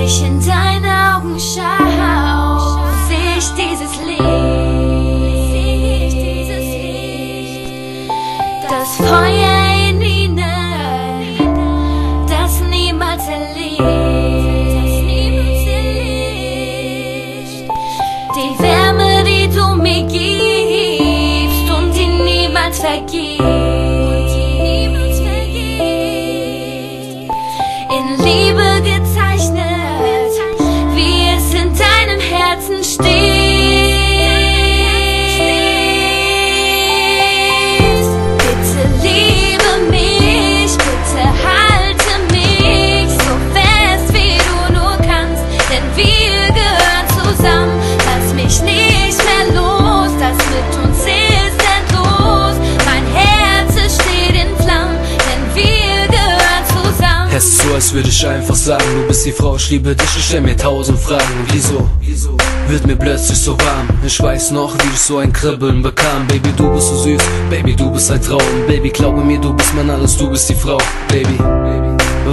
ich in deine Augen schau, seh ich dieses Licht, das Feuer in ihnen, das niemals erlischt, die Wärme, die du mir gibst und die niemals vergisst, in Liebe gezeichnet, wie es in deinem Herzen steht. Bitte liebe mich, bitte halte mich so fest, wie du nur kannst, denn wir gehören zusammen. Lass mich nicht mehr los, das mit uns ist endlos. Mein Herz, es steht in Flammen, denn wir gehören zusammen. Es ist so, als würde ich einfach sagen, du bist die Frau, ich liebe dich, ich stell mir 1000 Fragen. Wieso wird mir plötzlich so warm? Ich weiß noch, wie ich so ein Kribbeln bekam. Baby, du bist so süß, Baby, du bist ein Traum. Baby, glaube mir, du bist mein alles, du bist die Frau. Baby,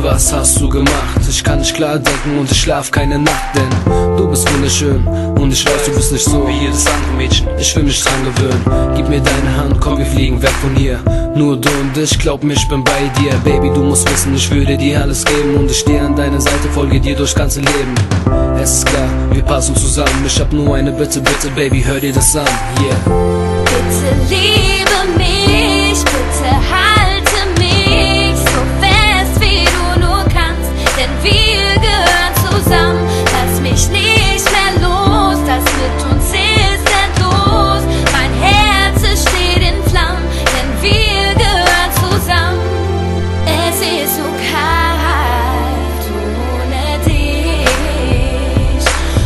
was hast du gemacht? Ich kann nicht klar denken und ich schlaf keine Nacht, denn du bist wunderschön und ich weiß, du bist nicht so wie jedes andere Mädchen. Ich will mich dran gewöhnen, gib mir deine Hand, komm, wir fliegen weg von hier. Nur du und ich, glaub mir, ich bin bei dir. Baby, du musst wissen, ich würde dir alles geben und ich stehe an deiner Seite, folge dir durchs ganze Leben. Es ist klar, wir passen zusammen, ich hab nur eine Bitte, bitte, Baby, hör dir das an, yeah. Bitte liebe mich, bitte halte mich so fest, wie du nur kannst, denn wir gehören zusammen. Lass mich nicht mehr los, das mit uns ist endlos. Mein Herz, es steht in Flammen, denn wir gehören zusammen. Es ist so kalt ohne dich,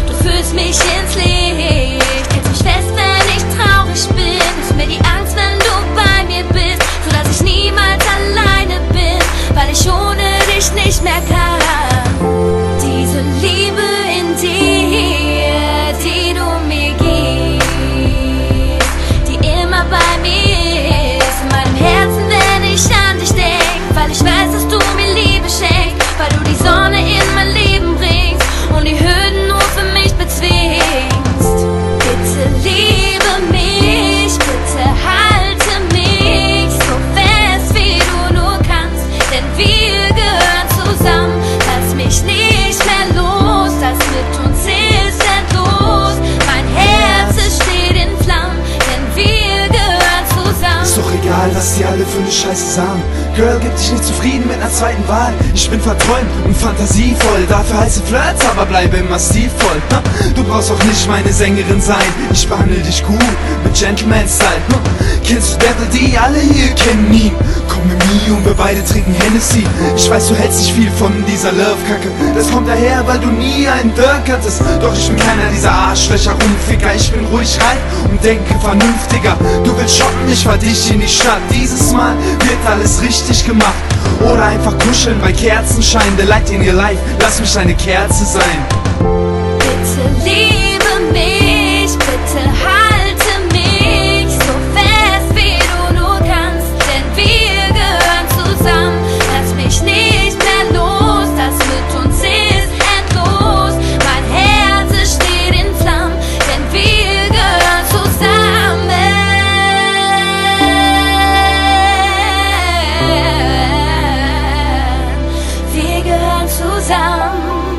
du führst mich ins Licht, hältst mich fest, wenn ich traurig bin. Nimmst mir die Angst, wenn du bei mir bist, sodass ich niemals alleine bin, weil ich ohne dich nicht mehr kann. Diese Liebe in dir, die du mir gibst, die immer bei mir ist, in meinem Herzen, wenn ich an dich denk, weil ich weiß, dass du mir Liebe schenkst, weil du die Sonne in mein Leben bringst und die Hürden nur für mich bezwingst. Bitte liebe mich, bitte halte mich so fest, wie du nur kannst, denn wir gehören zusammen. Lass mich nicht mehr los, das mit uns ist endlos. Mein Herz, es steht in Flammen, denn wir gehören zusammen. Ist doch egal, was die alle für ne Scheiße sagen. Girl, gib dich nicht zufrieden mit einer zweiten Wahl. Ich bin verträumt und fantasievoll, dafür heiße Flirts, aber bleibe immer stilvoll. Du brauchst auch nicht meine Sängerin sein, ich behandle dich gut mit Gentleman-Style. Kennst du Devil D? Alle hier kennen ihn. Komm mit mir und wir beide trinken Hennessy. Ich weiß, du hältst nicht viel von dieser Love-Kacke, das kommt daher, weil du nie einen Dirk hattest. Doch ich bin keiner dieser Arschlöcher, Rumficker. Ich bin ruhig rein und denke vernünftiger. Du willst shoppen, ich fahr dich in die Stadt. Dieses Mal wird alles richtig gemacht. Oder einfach kuscheln bei Kerzenschein. The light in your life, lass mich deine Kerze sein. Bitte liebe mich, bitte halte mich so fest, wie du nur kannst, denn wir gehören zusammen. Lass mich nicht mehr los, das mit uns ist endlos. Mein Herz, es steht in Flammen, denn wir gehören zusammen. Wir gehören zusammen.